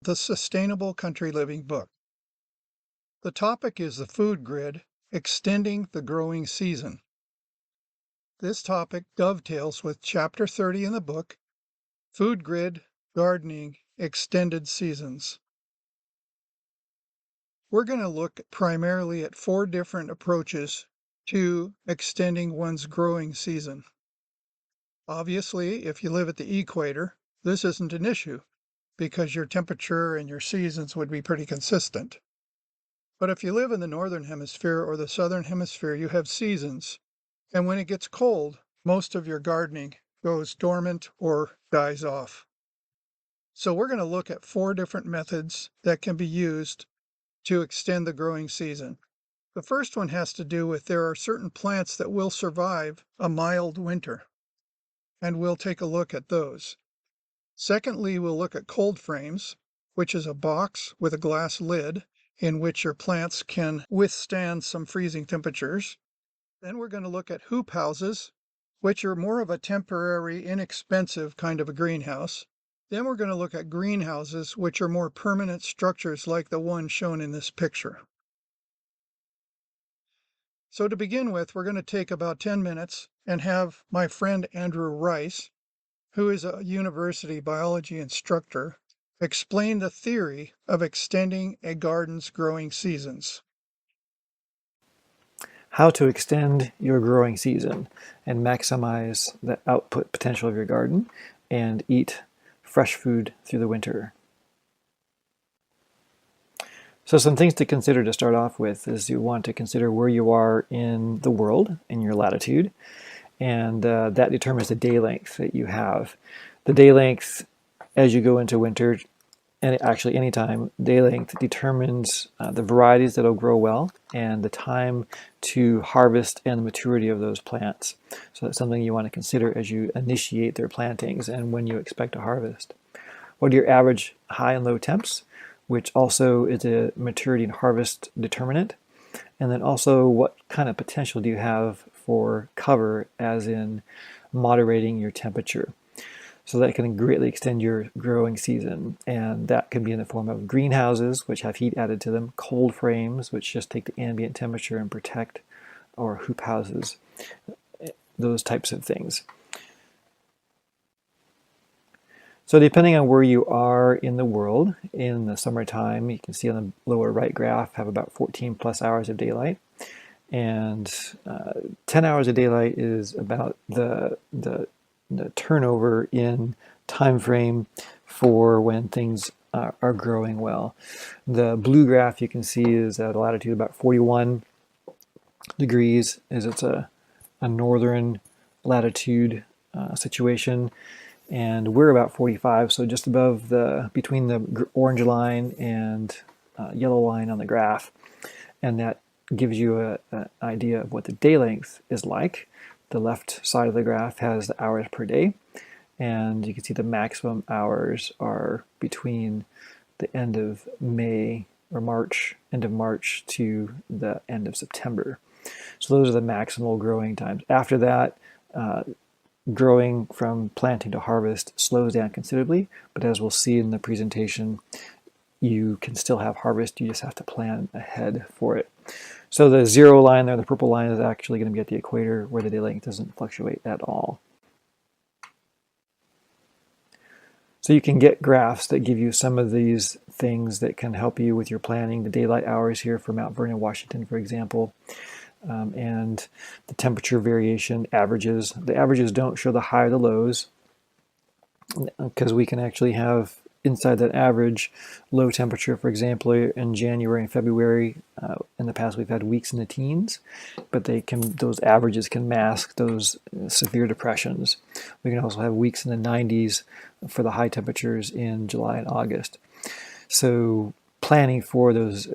The Sustainable Country Living book. The topic is the food grid, extending the growing season. This topic dovetails with Chapter 30 in the book, Food Grid, Gardening, Extended Seasons. We're going to look primarily at 4 different approaches to extending one's growing season. Obviously, if you live at the equator, this isn't an issue because your temperature and your seasons would be pretty consistent. But if you live in the northern hemisphere or the southern hemisphere, you have seasons. And when it gets cold, most of your gardening goes dormant or dies off. So we're going to look at 4 different methods that can be used to extend the growing season. The first one has to do with there are certain plants that will survive a mild winter, and we'll take a look at those. Secondly, we'll look at cold frames, which is a box with a glass lid in which your plants can withstand some freezing temperatures. Then we're going to look at hoop houses, which are more of a temporary, inexpensive kind of a greenhouse. Then we're going to look at greenhouses, which are more permanent structures like the one shown in this picture. So to begin with, we're going to take about 10 minutes and have my friend Andrew Rice, who is a university biology instructor, explain the theory of extending a garden's growing seasons. How to extend your growing season and maximize the output potential of your garden and eat fresh food through the winter. So some things to consider to start off with is you want to consider where you are in the world, in your latitude, and that determines the day length that you have. The day length as you go into winter, and actually anytime, day length determines the varieties that will grow well and the time to harvest and the maturity of those plants. So that's something you want to consider as you initiate their plantings and when you expect to harvest. What are your average high and low temps, which also is a maturity and harvest determinant? And then also, what kind of potential do you have for cover, as in moderating your temperature? So that can greatly extend your growing season, and that can be in the form of greenhouses, which have heat added to them, cold frames, which just take the ambient temperature and protect, or hoop houses, those types of things. So depending on where you are in the world, in the summertime, you can see on the lower right graph, have about 14 plus hours of daylight. And 10 hours of daylight is about the turnover in time frame for when things are growing well. The blue graph you can see is at a latitude about 41 degrees, as it's a northern latitude situation, and we're about 45, so just above between the orange line and yellow line on the graph, and that gives you an idea of what the day length is like. The left side of the graph has the hours per day, and you can see the maximum hours are between the end of May or March, end of March to the end of September. So those are the maximal growing times. After that, growing from planting to harvest slows down considerably, but as we'll see in the presentation, you can still have harvest, you just have to plan ahead for it. So the zero line there, the purple line, is actually going to be at the equator where the day length doesn't fluctuate at all. So you can get graphs that give you some of these things that can help you with your planning. The daylight hours here for Mount Vernon, Washington, for example, and the temperature variation averages. The averages don't show the high or the lows because we can actually have inside that average low temperature. For example, in January and February, in the past we've had weeks in the teens, but those averages can mask those severe depressions. We can also have weeks in the 90s for the high temperatures in July and August. So planning for those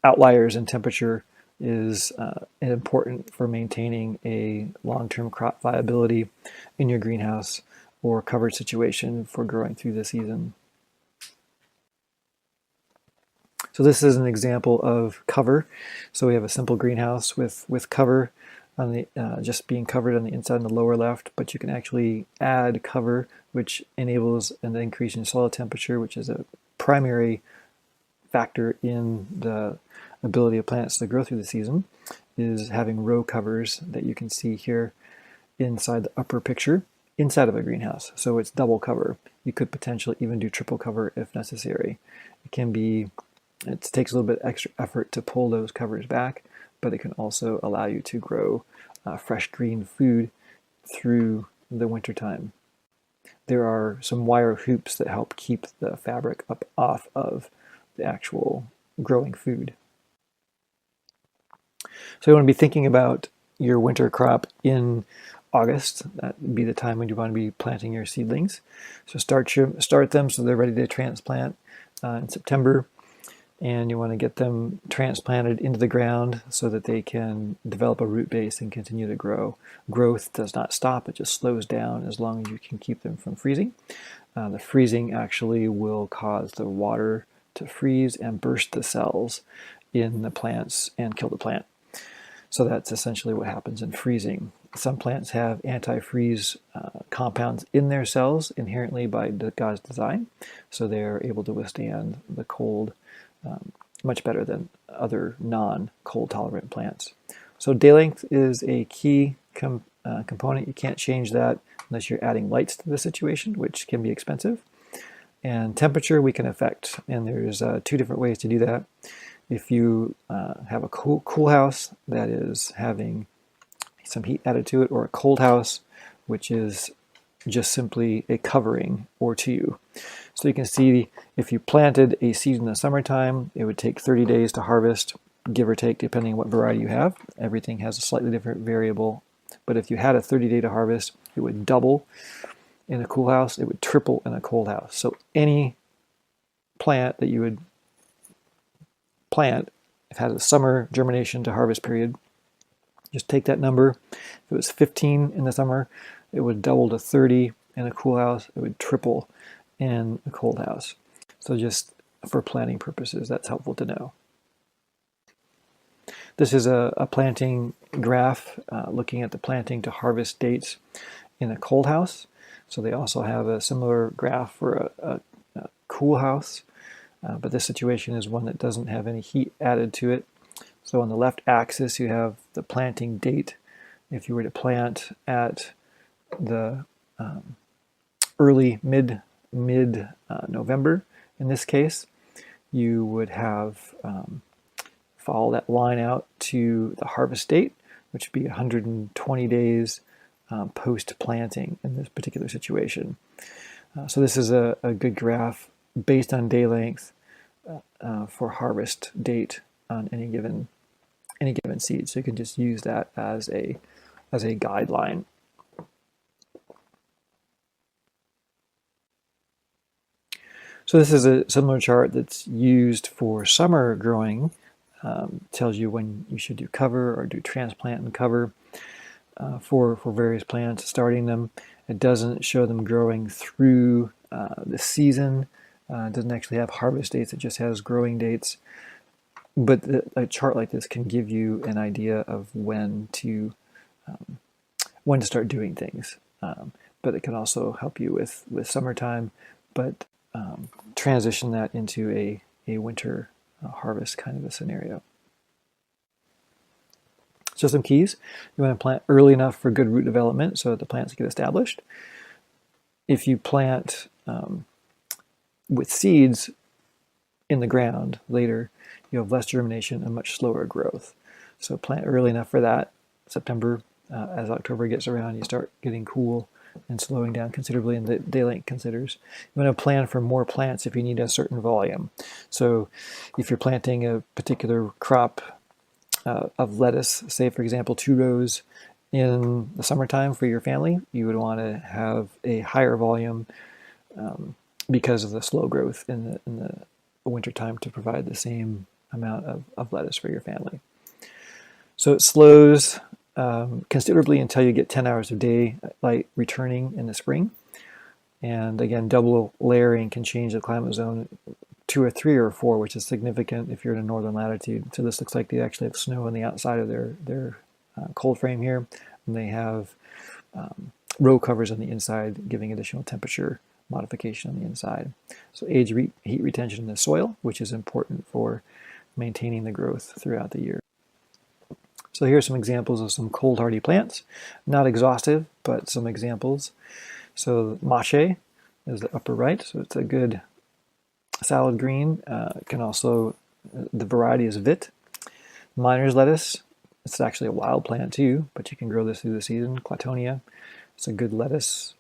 outliers in temperature is important for maintaining a long-term crop viability in your greenhouse or covered situation for growing through the season. So this is an example of cover. So we have a simple greenhouse with cover on the just being covered on the inside in the lower left, but you can actually add cover, which enables an increase in soil temperature, which is a primary factor in the ability of plants to grow through the season, is having row covers that you can see here inside the upper picture inside of a greenhouse. So it's double cover. You could potentially even do triple cover if necessary. It takes a little bit extra effort to pull those covers back, but it can also allow you to grow fresh green food through the wintertime. There are some wire hoops that help keep the fabric up off of the actual growing food. So you want to be thinking about your winter crop in August. That would be the time when you want to be planting your seedlings. So start them so they're ready to transplant in September, and you want to get them transplanted into the ground so that they can develop a root base and continue to grow. Growth does not stop, it just slows down as long as you can keep them from freezing. The freezing actually will cause the water to freeze and burst the cells in the plants and kill the plant. So that's essentially what happens in freezing. Some plants have antifreeze compounds in their cells inherently by God's design, so they're able to withstand the cold much better than other non-cold tolerant plants. So day length is a key component. You can't change that unless you're adding lights to the situation, which can be expensive. And temperature we can affect, and there's 2 different ways to do that. If you have a cool house that is having some heat added to it, or a cold house, which is just simply a covering or 2. So you can see if you planted a seed in the summertime, it would take 30 days to harvest, give or take, depending on what variety you have. Everything has a slightly different variable. But if you had a 30-day to harvest, it would double in a cool house, it would triple in a cold house. So any plant that you would plant, if it has a summer germination to harvest period, just take that number. If it was 15 in the summer, it would double to 30 in a cool house. It would triple in a cold house. So just for planting purposes, that's helpful to know. This is a planting graph looking at the planting to harvest dates in a cold house. So they also have a similar graph for a cool house, but this situation is one that doesn't have any heat added to it. So on the left axis, you have the planting date. If you were to plant at the early mid November, in this case, you would have follow that line out to the harvest date, which would be 120 days post-planting in this particular situation. So this is a good graph based on day length for harvest date on any given seed. So you can just use that as a guideline. So this is a similar chart that's used for summer growing. Tells you when you should do cover or do transplant and cover for various plants, starting them. It doesn't show them growing through the season. It doesn't actually have harvest dates. It just has growing dates. But a chart like this can give you an idea of when to start doing things. But it can also help you with summertime, but transition that into a winter harvest kind of a scenario. So some keys. You want to plant early enough for good root development so that the plants get established. If you plant with seeds in the ground later, you have less germination and much slower growth. So plant early enough for that. September, as October gets around, you start getting cool and slowing down considerably, and the day length considers. You want to plan for more plants if you need a certain volume. So if you're planting a particular crop of lettuce, say for example 2 rows in the summertime for your family, you would want to have a higher volume because of the slow growth in the wintertime to provide the same amount of lettuce for your family. So it slows considerably until you get 10 hours of daylight returning in the spring. And again, double layering can change the climate zone 2 or 3 or 4, which is significant if you're in a northern latitude. So this looks like they actually have snow on the outside of their cold frame here, and they have row covers on the inside, giving additional temperature modification on the inside. So aids heat retention in the soil, which is important for maintaining the growth throughout the year. So here's some examples of some cold hardy plants. Not exhaustive, but some examples. So mache is the upper right, so it's a good salad green. Can also, the variety is Vit. Miner's lettuce, it's actually a wild plant too, but you can grow this through the season. Clatonia, it's a good lettuce,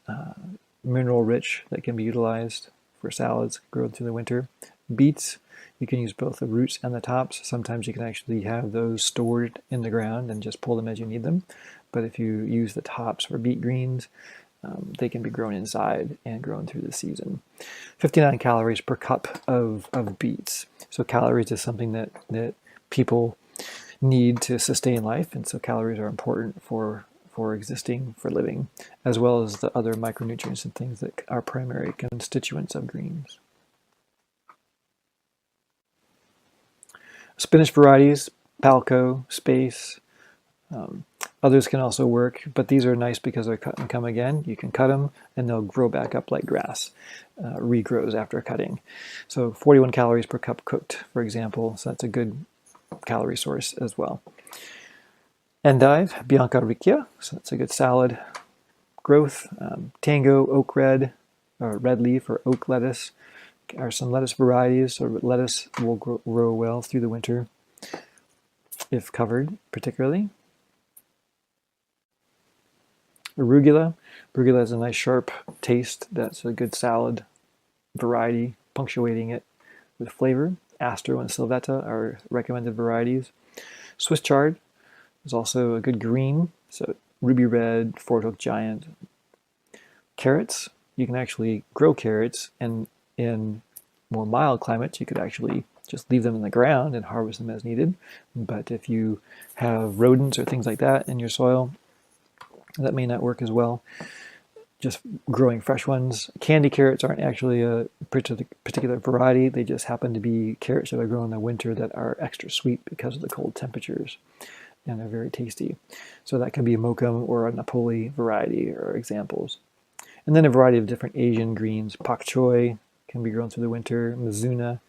mineral rich, that can be utilized for salads grown through the winter. Beets, you can use both the roots and the tops. Sometimes you can actually have those stored in the ground and just pull them as you need them. But if you use the tops for beet greens, they can be grown inside and grown through the season. 59 calories per cup of beets. So calories is something that people need to sustain life, and so calories are important for existing, for living, as well as the other micronutrients and things that are primary constituents of greens. Spinach varieties, Palco, Space, others can also work, but these are nice because they're cut and come again. You can cut them and they'll grow back up like grass, regrows after cutting. So 41 calories per cup cooked, for example, so that's a good calorie source as well. Endive, Bianca riccia, so that's a good salad growth. Tango, oak red, or red leaf or oak lettuce are some lettuce varieties. So lettuce will grow well through the winter if covered, particularly. Arugula. Arugula has a nice sharp taste. That's a good salad variety, punctuating it with flavor. Astro and Sylvetta are recommended varieties. Swiss chard is also a good green, so ruby red, Fort Oak giant. Carrots, you can actually grow carrots, and in more mild climates, you could actually just leave them in the ground and harvest them as needed. But if you have rodents or things like that in your soil, that may not work as well. Just growing fresh ones. Candy carrots aren't actually a particular variety. They just happen to be carrots that are grown in the winter that are extra sweet because of the cold temperatures, and they're very tasty. So that can be a mokum or a Napoli variety or examples. And then a variety of different Asian greens. Pak choi can be grown through the winter. Mizuna,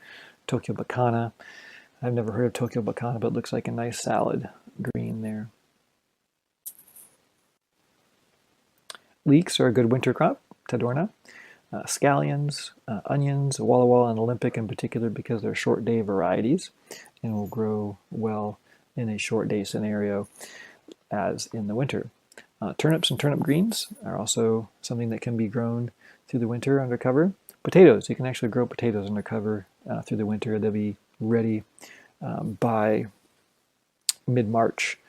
Tokyo bacana. I've never heard of Tokyo bacana, but it looks like a nice salad green there. Leeks are a good winter crop. Tadorna. Scallions, onions, Walla Walla and Olympic in particular because they're short day varieties and will grow well in a short day scenario as in the winter. Turnips and turnip greens are also something that can be grown through the winter under cover. Potatoes, you can actually grow potatoes under cover through the winter. They'll be ready by mid-March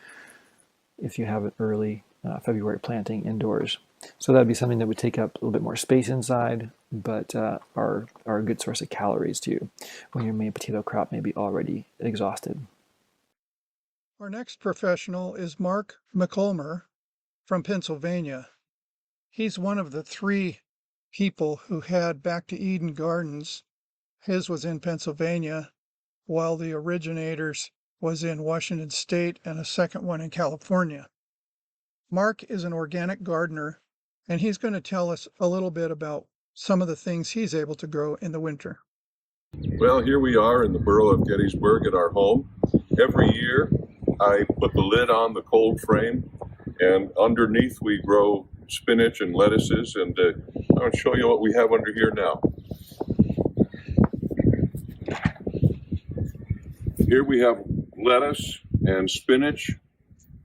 if you have an early February planting indoors. So that'd be something that would take up a little bit more space inside, but are a good source of calories too when your main potato crop may be already exhausted. Our next professional is Mark McColmer from Pennsylvania. He's one of the 3 people who had Back to Eden Gardens. His was in Pennsylvania, while the originators was in Washington State and a second one in California. Mark is an organic gardener, and he's going to tell us a little bit about some of the things he's able to grow in the winter. Well, here we are in the borough of Gettysburg at our home. Every year I put the lid on the cold frame, and underneath we grow spinach and lettuces, and I'm going to show you what we have under here now. Here we have lettuce and spinach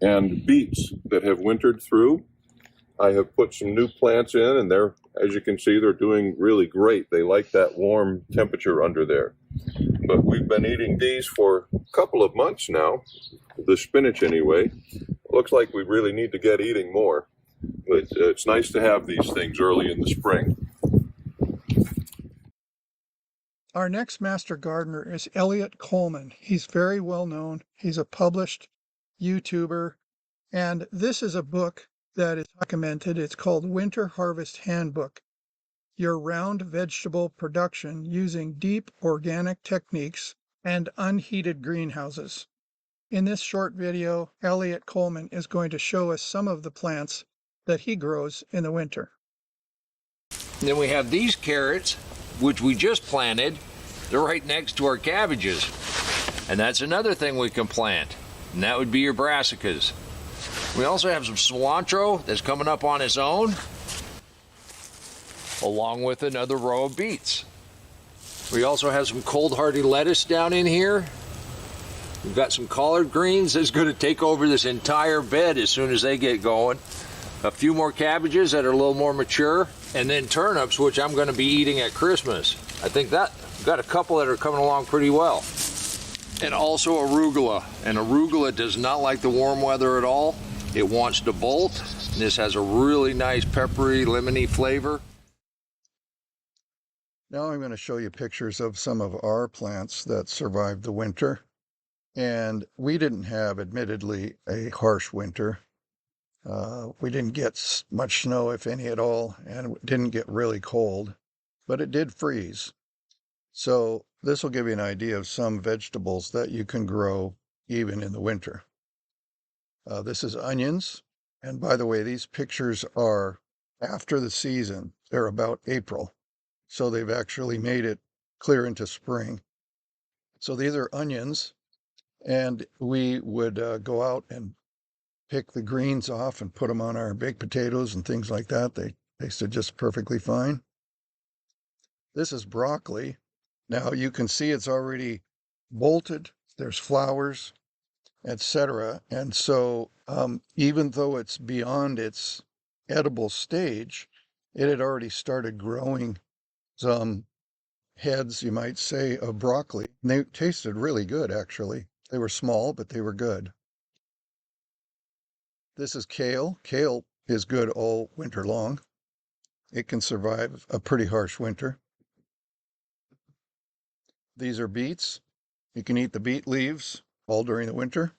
and beets that have wintered through. I have put some new plants in, and they're, as you can see, they're doing really great. They like that warm temperature under there. But we've been eating these for a couple of months now, the spinach anyway. Looks like we really need to get eating more. But it's nice to have these things early in the spring. Our next master gardener is Elliot Coleman. He's very well known. He's a published YouTuber, and this is a book that is documented. It's called Winter Harvest Handbook, Your Round Vegetable Production Using Deep Organic Techniques and Unheated Greenhouses. In this short video, Elliot Coleman is going to show us some of the plants that he grows in the winter. Then we have these carrots, which we just planted. They're right next to our cabbages. And that's another thing we can plant, and that would be your brassicas. We also have some cilantro that's coming up on its own, along with another row of beets. We also have some cold hardy lettuce down in here. We've got some collard greens that's going to take over this entire bed as soon as they get going. A few more cabbages that are a little more mature, and then turnips, which I'm going to be eating at Christmas. I think that we've got a couple that are coming along pretty well. And also arugula. And arugula does not like the warm weather at all. It wants to bolt. This has a really nice peppery, lemony flavor. Now I'm going to show you pictures of some of our plants that survived the winter. And we didn't have, admittedly, a harsh winter. We didn't get much snow, if any at all, and it didn't get really cold, but it did freeze. So this will give you an idea of some vegetables that you can grow even in the winter. This is onions. And by the way, these pictures are after the season. They're about April. So they've actually made it clear into spring. So these are onions. And we would go out and pick the greens off and put them on our baked potatoes and things like that. They tasted just perfectly fine. This is broccoli. Now you can see it's already bolted. There's flowers, etc. And so even though it's beyond its edible stage, it had already started growing some heads, you might say, of broccoli. And they tasted really good, actually. They were small, but they were good. This is kale. Kale is good all winter long. It can survive a pretty harsh winter. These are beets. You can eat the beet leaves all during the winter.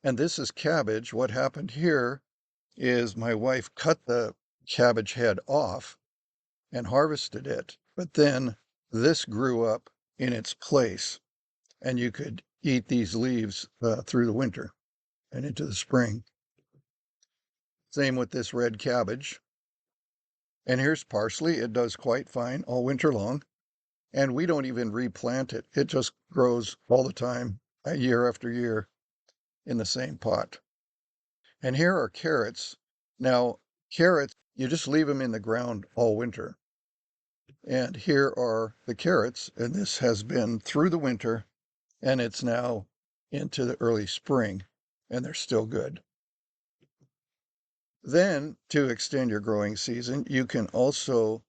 And this is cabbage. What happened here is my wife cut the cabbage head off and harvested it. But then this grew up in its place, and you could eat these leaves through the winter and into the spring. Same with this red cabbage. And here's parsley. It does quite fine all winter long. And we don't even replant it. It just grows all the time, year after year, in the same pot. And here are carrots. Now, carrots, you just leave them in the ground all winter. And here are the carrots, and this has been through the winter, and it's now into the early spring, and they're still good. Then, to extend your growing season, you can also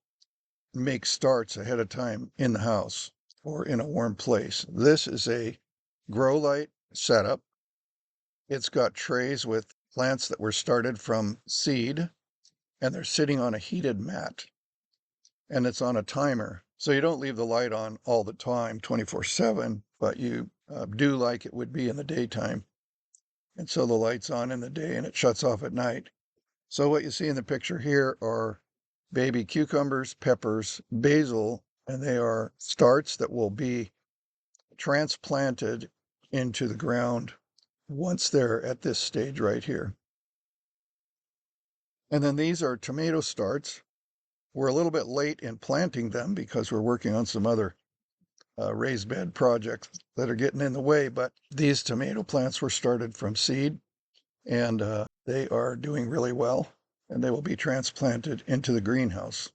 make starts ahead of time in the house or in a warm place. This is a grow light setup. It's got trays with plants that were started from seed, and they're sitting on a heated mat, and it's on a timer. So you don't leave the light on all the time, 24/7, but you do like it would be in the daytime. And so the light's on in the day and it shuts off at night. So what you see in the picture here are baby cucumbers, peppers, basil, and they are starts that will be transplanted into the ground once they're at this stage right here. And then these are tomato starts. We're a little bit late in planting them because we're working on some other raised bed projects that are getting in the way, but these tomato plants were started from seed, and they are doing really well, and they will be transplanted into the greenhouse.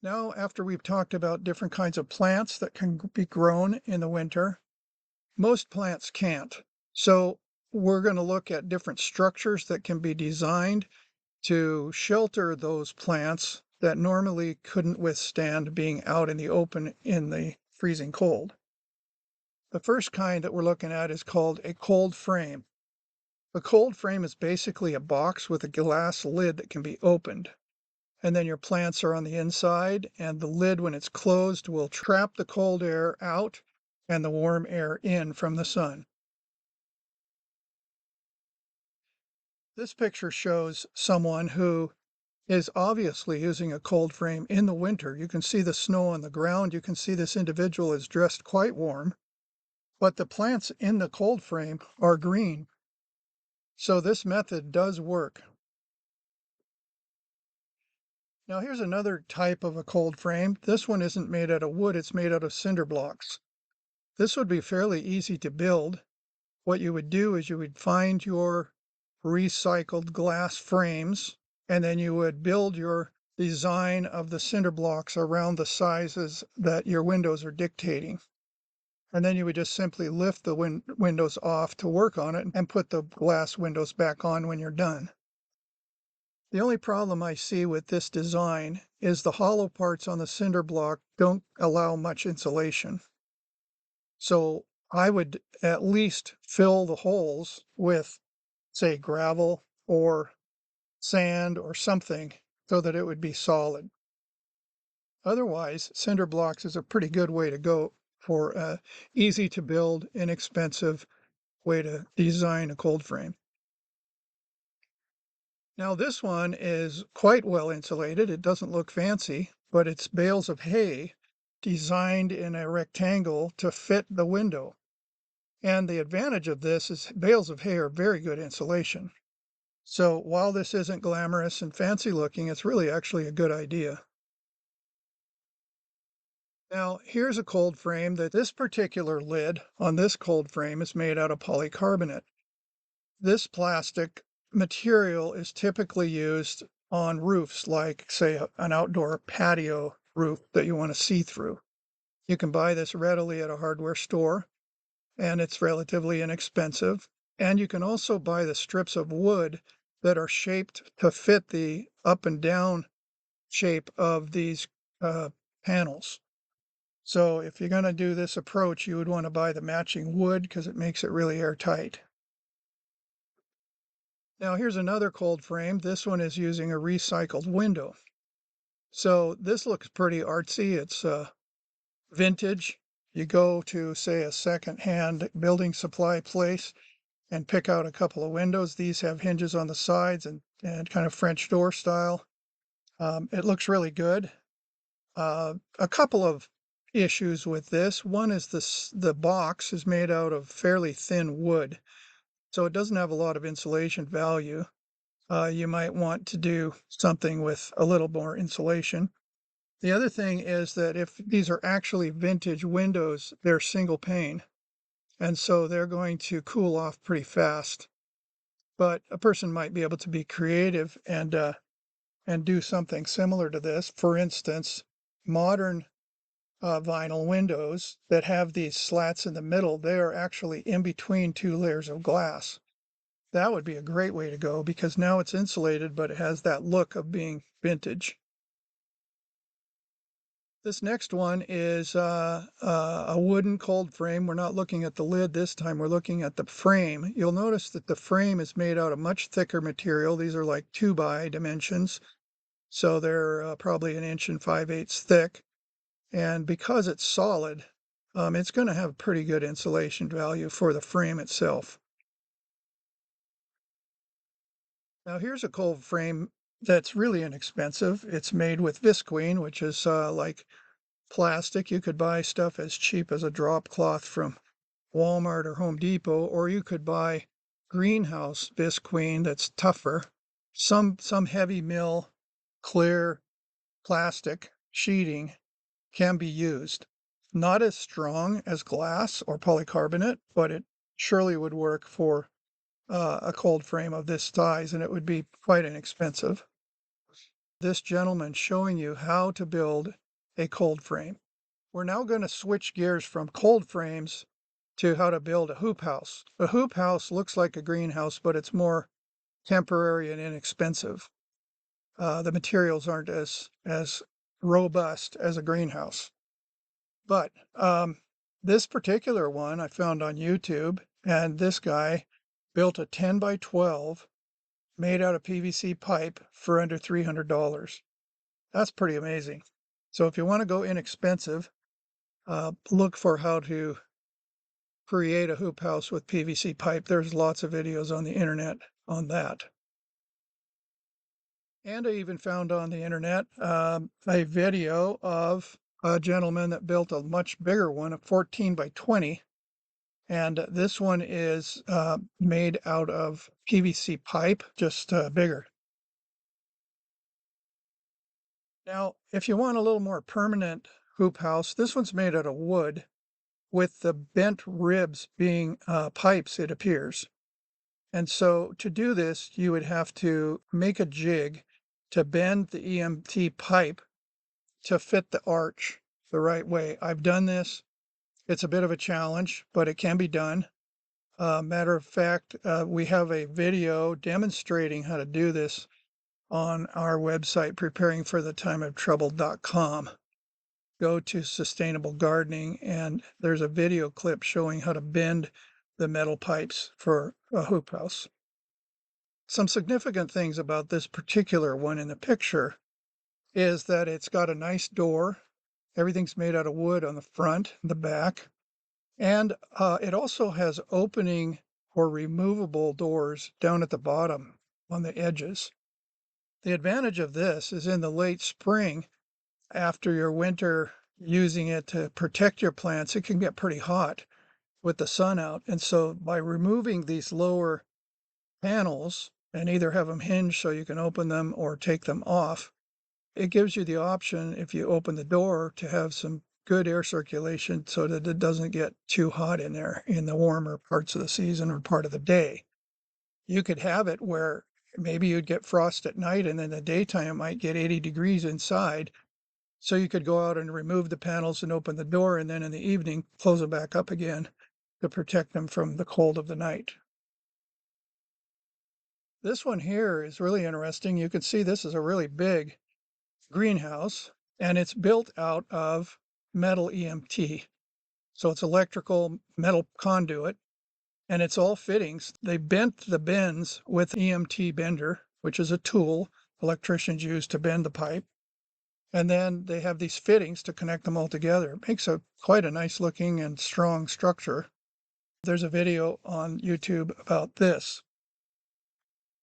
Now, after we've talked about different kinds of plants that can be grown in the winter, most plants can't. So we're going to look at different structures that can be designed to shelter those plants that normally couldn't withstand being out in the open in the freezing cold. The first kind that we're looking at is called a cold frame. A cold frame is basically a box with a glass lid that can be opened. And then your plants are on the inside, and the lid, when it's closed, will trap the cold air out and the warm air in from the sun. This picture shows someone who is obviously using a cold frame in the winter. You can see the snow on the ground. You can see this individual is dressed quite warm. but the plants in the cold frame are green. So this method does work. Now here's another type of a cold frame. This one isn't made out of wood, it's made out of cinder blocks. This would be fairly easy to build. What you would do is you would find your recycled glass frames, and then you would build your design of the cinder blocks around the sizes that your windows are dictating. And then you would just simply lift the windows off to work on it and put the glass windows back on when you're done. The only problem I see with this design is the hollow parts on the cinder block don't allow much insulation. So I would at least fill the holes with, say, gravel or sand or something so that it would be solid. Otherwise, cinder blocks is a pretty good way to go for a easy to build, inexpensive way to design a cold frame. Now this one is quite well insulated. It doesn't look fancy, but it's bales of hay designed in a rectangle to fit the window. And the advantage of this is bales of hay are very good insulation. So while this isn't glamorous and fancy looking, it's really actually a good idea. Now, here's a cold frame that this particular lid on this cold frame is made out of polycarbonate. This plastic material is typically used on roofs, like, say, an outdoor patio roof that you want to see through. You can buy this readily at a hardware store, and it's relatively inexpensive. And you can also buy the strips of wood that are shaped to fit the up and down shape of these panels. So if you're going to do this approach, you would want to buy the matching wood because it makes it really airtight. Now here's another cold frame. This one is using a recycled window. So this looks pretty artsy. It's vintage. You go to, say, a second-hand building supply place and pick out a couple of windows. These have hinges on the sides and kind of French door style. It looks really good. A couple of issues with this. One is the box is made out of fairly thin wood, so it doesn't have a lot of insulation value. You might want to do something with a little more insulation. The other thing is that if these are actually vintage windows, they're single pane, and so they're going to cool off pretty fast. But a person might be able to be creative and do something similar to this. For instance, modern vinyl windows that have these slats in the middle, they are actually in between two layers of glass. That would be a great way to go because now it's insulated, but it has that look of being vintage. This next one is a wooden cold frame. We're not looking at the lid this time, we're looking at the frame. You'll notice that the frame is made out of much thicker material. These are like 2x dimensions, so they're probably 1 5/8 inches thick. And because it's solid, it's going to have pretty good insulation value for the frame itself. Now here's a cold frame that's really inexpensive. It's made with visqueen, which is like plastic. You could buy stuff as cheap as a drop cloth from Walmart or Home Depot, or you could buy greenhouse visqueen that's tougher. Some heavy mill clear plastic sheeting can be used. Not as strong as glass or polycarbonate, but it surely would work for a cold frame of this size, and it would be quite inexpensive. This gentleman showing you how to build a cold frame. We're now going to switch gears from cold frames to how to build a hoop house. A hoop house looks like a greenhouse, but it's more temporary and inexpensive. The materials aren't as robust as a greenhouse. But this particular one I found on YouTube, and this guy built a 10 by 12 made out of PVC pipe for under $300. That's pretty amazing. So if you want to go inexpensive, look for how to create a hoop house with PVC pipe. There's lots of videos on the internet on that. And I even found on the internet a video of a gentleman that built a much bigger one, a 14 by 20, And this one is made out of PVC pipe, just bigger. Now, if you want a little more permanent hoop house, this one's made out of wood with the bent ribs being pipes, it appears. And so to do this, you would have to make a jig to bend the EMT pipe to fit the arch the right way. I've done this. It's a bit of a challenge, but it can be done. Matter of fact, we have a video demonstrating how to do this on our website, preparingforthetimeoftrouble.com. Go to sustainable gardening, and there's a video clip showing how to bend the metal pipes for a hoop house. Some significant things about this particular one in the picture is that it's got a nice door. Everything's made out of wood on the front and the back. And it also has opening or removable doors down at the bottom on the edges. The advantage of this is in the late spring, after your winter using it to protect your plants, it can get pretty hot with the sun out. And so by removing these lower panels and either have them hinged so you can open them or take them off, it gives you the option, if you open the door, to have some good air circulation so that it doesn't get too hot in there in the warmer parts of the season or part of the day. You could have it where maybe you'd get frost at night and in the daytime it might get 80 degrees inside. So you could go out and remove the panels and open the door, and then in the evening close it back up again to protect them from the cold of the night. This one here is really interesting. You can see this is a really big greenhouse, and it's built out of metal EMT. So it's electrical metal conduit, and it's all fittings. They bent the bends with EMT bender, which is a tool electricians use to bend the pipe. And then they have these fittings to connect them all together. It makes quite a nice looking and strong structure. There's a video on YouTube about this.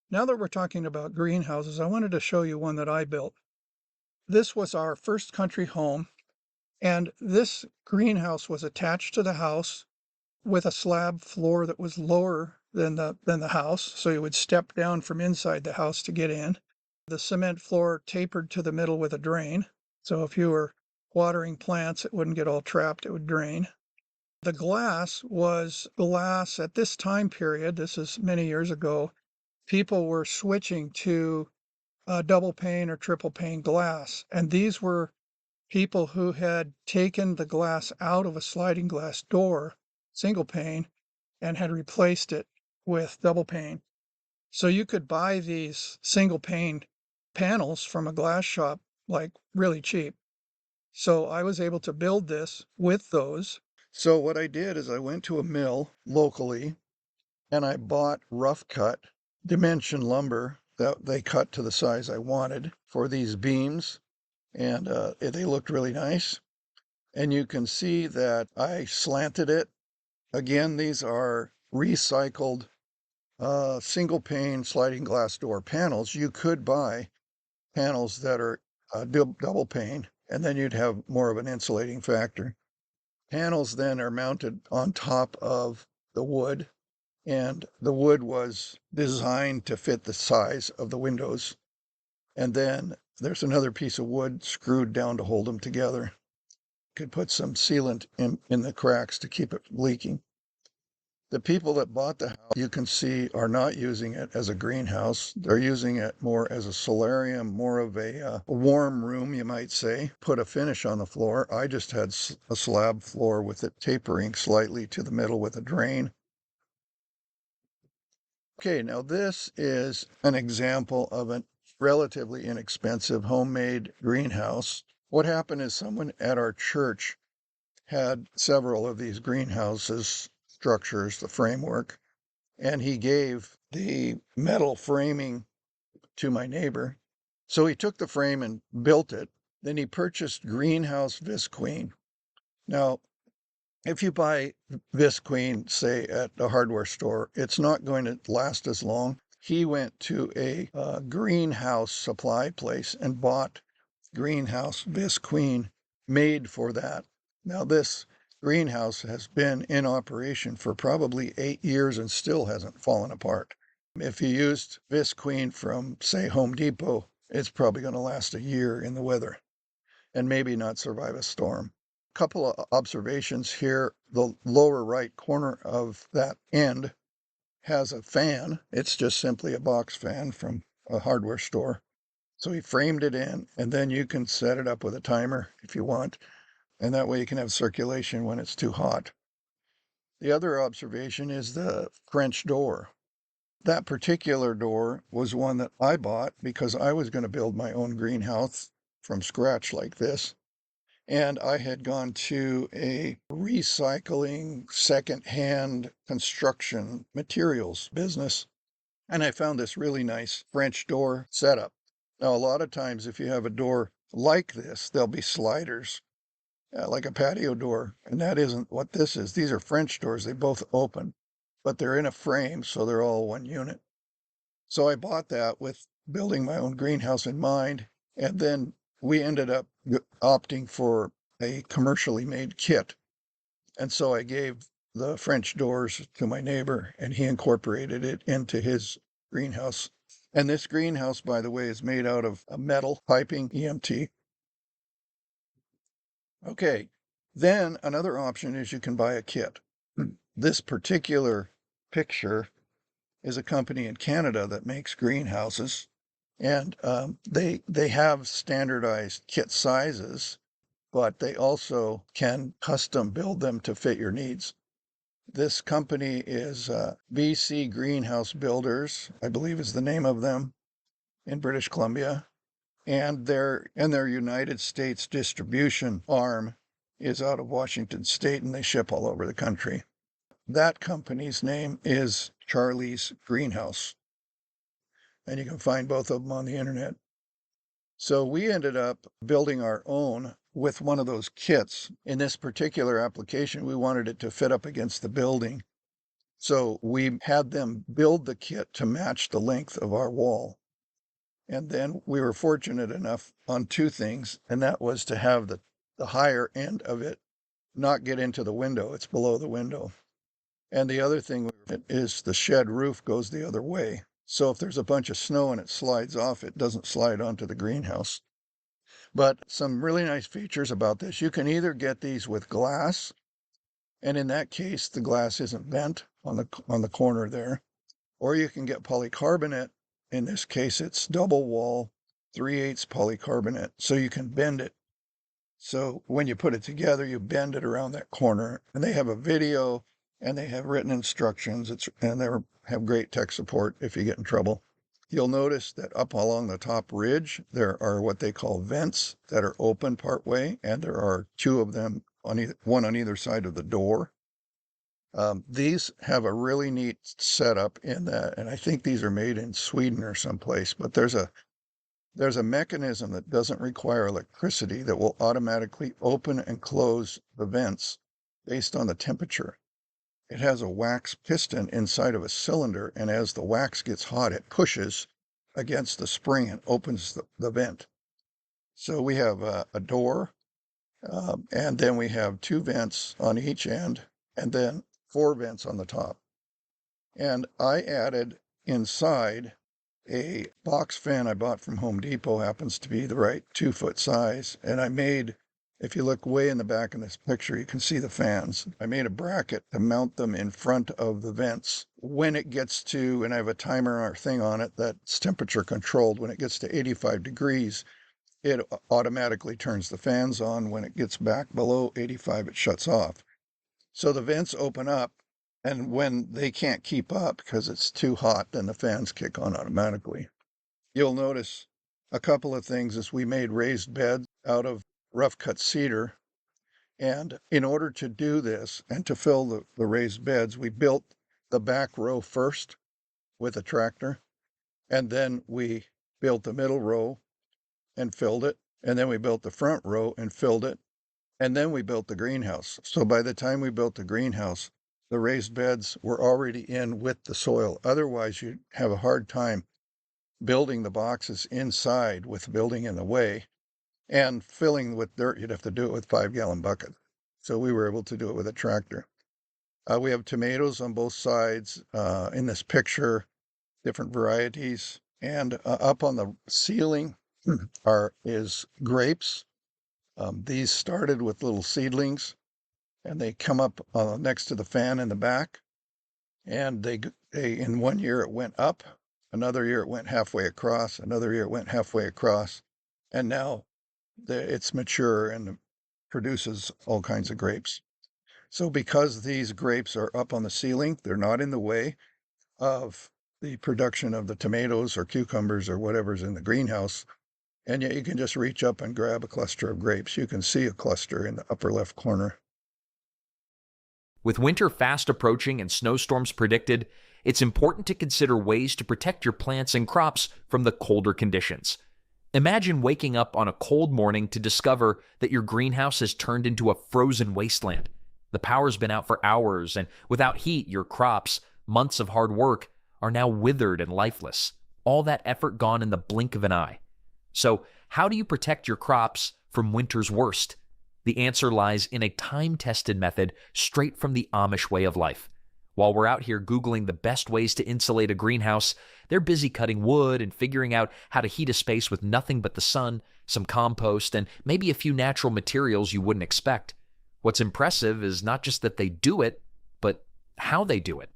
Now that we're talking about greenhouses, I wanted to show you one that I built. This was our first country home, and this greenhouse was attached to the house with a slab floor that was lower than the house, so you would step down from inside the house to get in. The cement floor tapered to the middle with a drain, so if you were watering plants, it wouldn't get all trapped, it would drain. The glass was glass at this time period, this is many years ago, people were switching to double pane or triple pane glass, and these were people who had taken the glass out of a sliding glass door, single pane, and had replaced it with double pane. So you could buy these single pane panels from a glass shop like really cheap. So I was able to build this with those. So what I did is I went to a mill locally and I bought rough cut dimension lumber that they cut to the size I wanted for these beams, and they looked really nice. And you can see that I slanted it. Again, these are recycled single pane sliding glass door panels. You could buy panels that are double pane, and then you'd have more of an insulating factor. Panels then are mounted on top of the wood, and the wood was designed to fit the size of the windows. And then there's another piece of wood screwed down to hold them together. Could put some sealant in the cracks to keep it from leaking. The people that bought the house, you can see, are not using it as a greenhouse. They're using it more as a solarium, more of a warm room, you might say. Put a finish on the floor. I just had a slab floor with it tapering slightly to the middle with a drain. Okay, now this is an example of a relatively inexpensive homemade greenhouse. What happened is someone at our church had several of these greenhouses structures, the framework, and he gave the metal framing to my neighbor. So he took the frame and built it. Then he purchased greenhouse visqueen. Now, if you buy visqueen, say at a hardware store, it's not going to last as long. He went to a greenhouse supply place and bought greenhouse visqueen made for that. Now, this greenhouse has been in operation for probably 8 years and still hasn't fallen apart. If you used Visqueen from, say, Home Depot, it's probably going to last a year in the weather and maybe not survive a storm. Couple of observations here. The lower right corner of that end has a fan. It's just simply a box fan from a hardware store. So he framed it in, and then you can set it up with a timer if you want, and that way you can have circulation when it's too hot. The other observation is the French door. That particular door was one that I bought because I was going to build my own greenhouse from scratch like this. And I had gone to a recycling secondhand construction materials business, and I found this really nice French door setup. Now, a lot of times, if you have a door like this, there'll be sliders, like a patio door, and that isn't what this is. These are French doors. They both open, but they're in a frame, so they're all one unit. So I bought that with building my own greenhouse in mind, and then we ended up opting for a commercially made kit. And so I gave the French doors to my neighbor, and he incorporated it into his greenhouse. And this greenhouse, by the way, is made out of a metal piping EMT. Okay, then another option is you can buy a kit. This particular picture is a company in Canada that makes greenhouses, and they have standardized kit sizes, but they also can custom build them to fit your needs. This company is BC Greenhouse Builders, I believe is the name of them, in British Columbia, and their United States distribution arm is out of Washington State, and they ship all over the country. That company's name is Charlie's Greenhouse, and you can find both of them on the internet. So we ended up building our own with one of those kits. In this particular application, we wanted it to fit up against the building. So we had them build the kit to match the length of our wall. And then we were fortunate enough on two things, and that was to have the higher end of it not get into the window. It's below the window. And the other thing is the shed roof goes the other way. So if there's a bunch of snow and it slides off, it doesn't slide onto the greenhouse. But some really nice features about this. You can either get these with glass, and in that case, the glass isn't bent on the corner there, or you can get polycarbonate. In this case, it's double wall, 3/8 polycarbonate, so you can bend it. So when you put it together, you bend it around that corner, and they have a video and they have written instructions. And they have great tech support if you get in trouble. You'll notice that up along the top ridge, there are what they call vents that are open partway, and there are two of them one on either side of the door. These have a really neat setup in that, and I think these are made in Sweden or someplace, but there's a mechanism that doesn't require electricity that will automatically open and close the vents based on the temperature. It has a wax piston inside of a cylinder, and as the wax gets hot, it pushes against the spring and opens the vent. So we have a door, and then we have two vents on each end, and then four vents on the top. And I added inside a box fan I bought from Home Depot, happens to be the right 2-foot size. And I made, if you look way in the back in this picture, you can see the fans. I made a bracket to mount them in front of the vents. When it gets to, and I have a timer or thing on it that's temperature controlled, when it gets to 85 degrees, it automatically turns the fans on. When it gets back below 85, it shuts off. So the vents open up, and when they can't keep up because it's too hot, then the fans kick on automatically. You'll notice a couple of things as we made raised beds out of rough cut cedar. And in order to do this and to fill the raised beds, we built the back row first with a tractor. And then we built the middle row and filled it. And then we built the front row and filled it. And then we built the greenhouse. So by the time we built the greenhouse, the raised beds were already in with the soil. Otherwise, you'd have a hard time building the boxes inside with building in the way, and filling with dirt. You'd have to do it with 5-gallon bucket. So we were able to do it with a tractor. We have tomatoes on both sides in this picture, different varieties. And up on the ceiling is grapes. These started with little seedlings, and they come up next to the fan in the back. And they in one year it went up, another year it went halfway across, another year it went halfway across, and now it's mature and produces all kinds of grapes. So because these grapes are up on the ceiling, they're not in the way of the production of the tomatoes or cucumbers or whatever's in the greenhouse. And yet you can just reach up and grab a cluster of grapes. You can see a cluster in the upper left corner. With winter fast approaching and snowstorms predicted, it's important to consider ways to protect your plants and crops from the colder conditions. Imagine waking up on a cold morning to discover that your greenhouse has turned into a frozen wasteland. The power's been out for hours, and without heat, your crops, months of hard work, are now withered and lifeless. All that effort gone in the blink of an eye. So, how do you protect your crops from winter's worst? The answer lies in a time-tested method straight from the Amish way of life. While we're out here Googling the best ways to insulate a greenhouse, they're busy cutting wood and figuring out how to heat a space with nothing but the sun, some compost, and maybe a few natural materials you wouldn't expect. What's impressive is not just that they do it, but how they do it.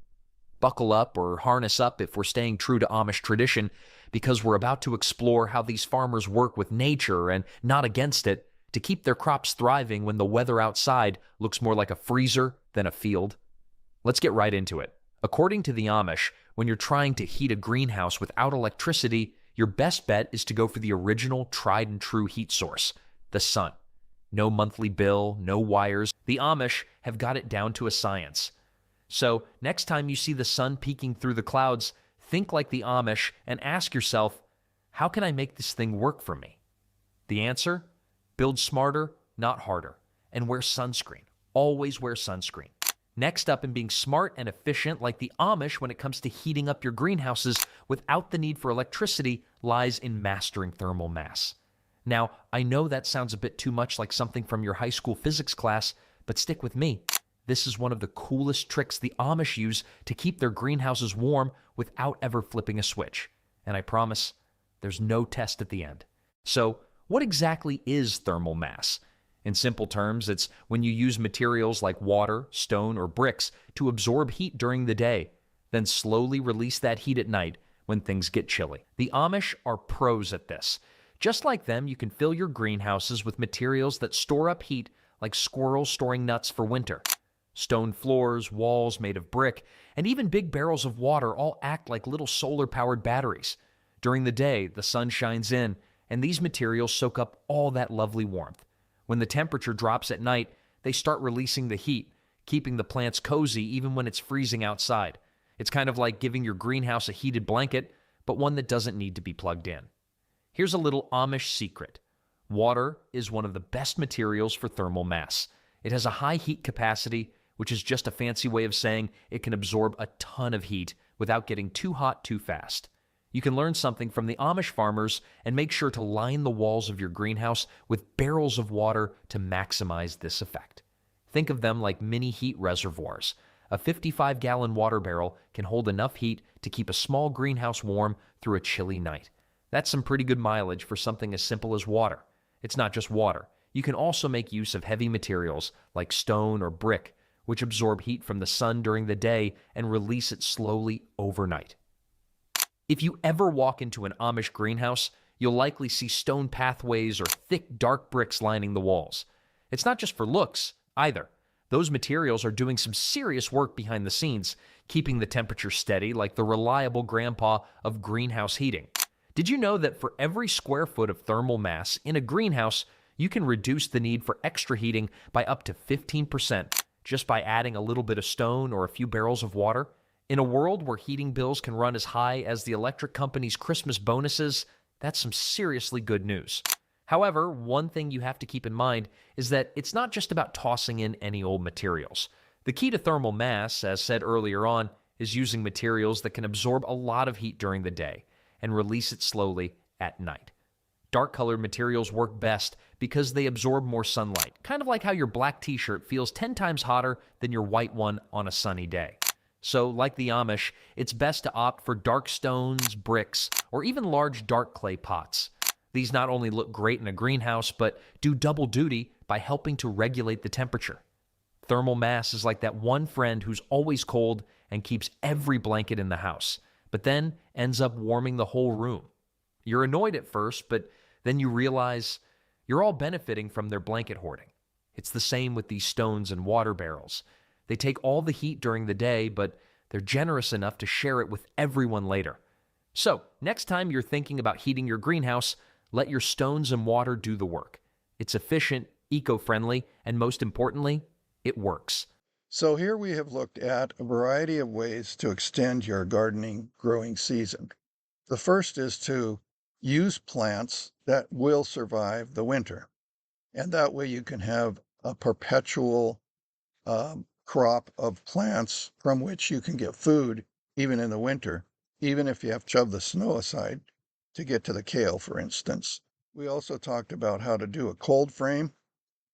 Buckle up or harness up if we're staying true to Amish tradition, because we're about to explore how these farmers work with nature and not against it, to keep their crops thriving when the weather outside looks more like a freezer than a field. Let's get right into it. According to the Amish, when you're trying to heat a greenhouse without electricity, your best bet is to go for the original tried and true heat source, the sun. No monthly bill, no wires. The Amish have got it down to a science. So next time you see the sun peeking through the clouds, think like the Amish and ask yourself, how can I make this thing work for me? The answer? Build smarter, not harder, and wear sunscreen. Always wear sunscreen. Next up in being smart and efficient like the Amish when it comes to heating up your greenhouses without the need for electricity lies in mastering thermal mass. Now, I know that sounds a bit too much like something from your high school physics class, but stick with me. This is one of the coolest tricks the Amish use to keep their greenhouses warm without ever flipping a switch. And I promise, there's no test at the end. So, what exactly is thermal mass? In simple terms, it's when you use materials like water, stone, or bricks to absorb heat during the day, then slowly release that heat at night when things get chilly. The Amish are pros at this. Just like them, you can fill your greenhouses with materials that store up heat like squirrels storing nuts for winter. Stone floors, walls made of brick, and even big barrels of water all act like little solar-powered batteries. During the day, the sun shines in, and these materials soak up all that lovely warmth. When the temperature drops at night, they start releasing the heat, keeping the plants cozy even when it's freezing outside. It's kind of like giving your greenhouse a heated blanket, but one that doesn't need to be plugged in. Here's a little Amish secret. Water is one of the best materials for thermal mass. It has a high heat capacity, which is just a fancy way of saying it can absorb a ton of heat without getting too hot too fast. You can learn something from the Amish farmers and make sure to line the walls of your greenhouse with barrels of water to maximize this effect. Think of them like mini heat reservoirs. A 55-gallon water barrel can hold enough heat to keep a small greenhouse warm through a chilly night. That's some pretty good mileage for something as simple as water. It's not just water. You can also make use of heavy materials like stone or brick, which absorb heat from the sun during the day and release it slowly overnight. If you ever walk into an Amish greenhouse, you'll likely see stone pathways or thick, dark bricks lining the walls. It's not just for looks, either. Those materials are doing some serious work behind the scenes, keeping the temperature steady like the reliable grandpa of greenhouse heating. Did you know that for every square foot of thermal mass in a greenhouse, you can reduce the need for extra heating by up to 15% just by adding a little bit of stone or a few barrels of water? In a world where heating bills can run as high as the electric company's Christmas bonuses, that's some seriously good news. However, one thing you have to keep in mind is that it's not just about tossing in any old materials. The key to thermal mass, as said earlier on, is using materials that can absorb a lot of heat during the day and release it slowly at night. Dark colored materials work best because they absorb more sunlight, kind of like how your black t-shirt feels 10 times hotter than your white one on a sunny day. So, like the Amish, it's best to opt for dark stones, bricks, or even large dark clay pots. These not only look great in a greenhouse, but do double duty by helping to regulate the temperature. Thermal mass is like that one friend who's always cold and keeps every blanket in the house, but then ends up warming the whole room. You're annoyed at first, but then you realize you're all benefiting from their blanket hoarding. It's the same with these stones and water barrels. They take all the heat during the day, but they're generous enough to share it with everyone later. So, next time you're thinking about heating your greenhouse, let your stones and water do the work. It's efficient, eco-friendly, and most importantly, it works. So here we have looked at a variety of ways to extend your gardening growing season. The first is to use plants that will survive the winter. And that way you can have a perpetual crop of plants from which you can get food even in the winter, even if you have to shove the snow aside to get to the kale, for instance. We also talked about how to do a cold frame.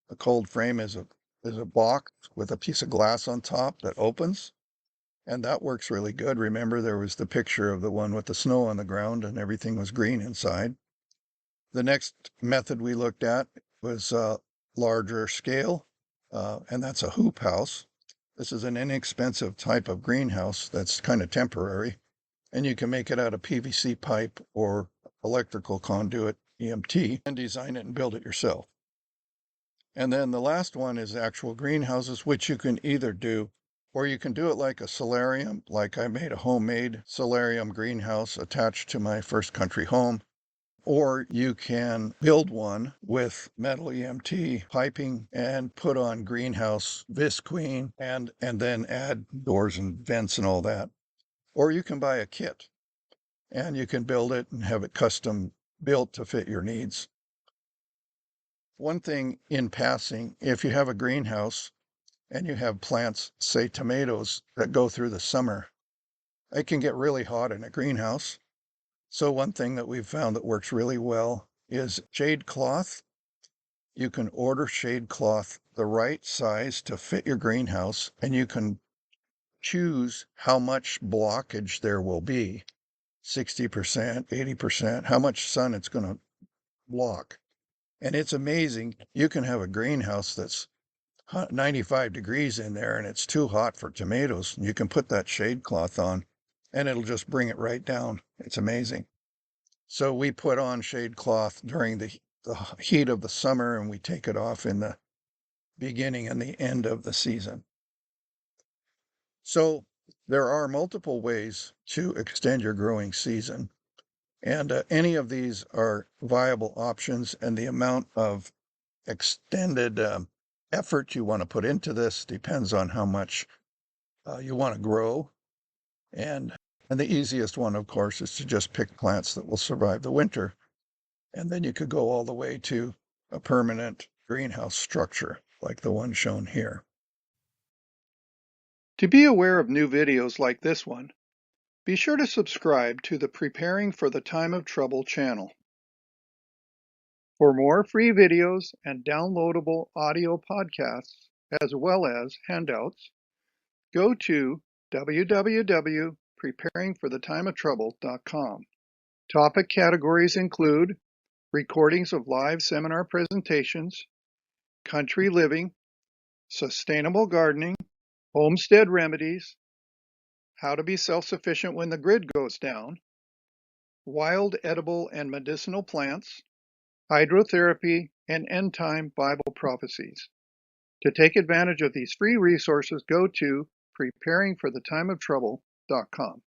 A cold frame is a box with a piece of glass on top that opens, and that works really good. Remember, there was the picture of the one with the snow on the ground and everything was green inside. The next method we looked at was larger scale, and that's a hoop house. This is an inexpensive type of greenhouse that's kind of temporary, and you can make it out of PVC pipe or electrical conduit, EMT, and design it and build it yourself. And then the last one is actual greenhouses, which you can either do, or you can do it like a solarium, like I made a homemade solarium greenhouse attached to my first country home. Or you can build one with metal EMT piping and put on greenhouse visqueen and then add doors and vents and all that. Or you can buy a kit and you can build it and have it custom built to fit your needs. One thing in passing, if you have a greenhouse and you have plants, say tomatoes, that go through the summer, it can get really hot in a greenhouse. So one thing that we've found that works really well is shade cloth. You can order shade cloth the right size to fit your greenhouse, and you can choose how much blockage there will be, 60%, 80%, how much sun it's going to block. And it's amazing. You can have a greenhouse that's 95 degrees in there and it's too hot for tomatoes. You can put that shade cloth on and it'll just bring it right down. It's amazing. So we put on shade cloth during the heat of the summer and we take it off in the beginning and the end of the season. So there are multiple ways to extend your growing season. And any of these are viable options, and the amount of extended effort you want to put into this depends on how much you want to grow. And the easiest one, of course, is to just pick plants that will survive the winter. And then you could go all the way to a permanent greenhouse structure like the one shown here. To be aware of new videos like this one, be sure to subscribe to the Preparing for the Time of Trouble channel. For more free videos and downloadable audio podcasts, as well as handouts, go to www.preparingforthetimeoftrouble.com. Topic categories include recordings of live seminar presentations, country living, sustainable gardening, homestead remedies, how to be self-sufficient when the grid goes down, wild edible and medicinal plants, hydrotherapy, and end-time Bible prophecies. To take advantage of these free resources, go to preparingforthetimeoftrouble.com.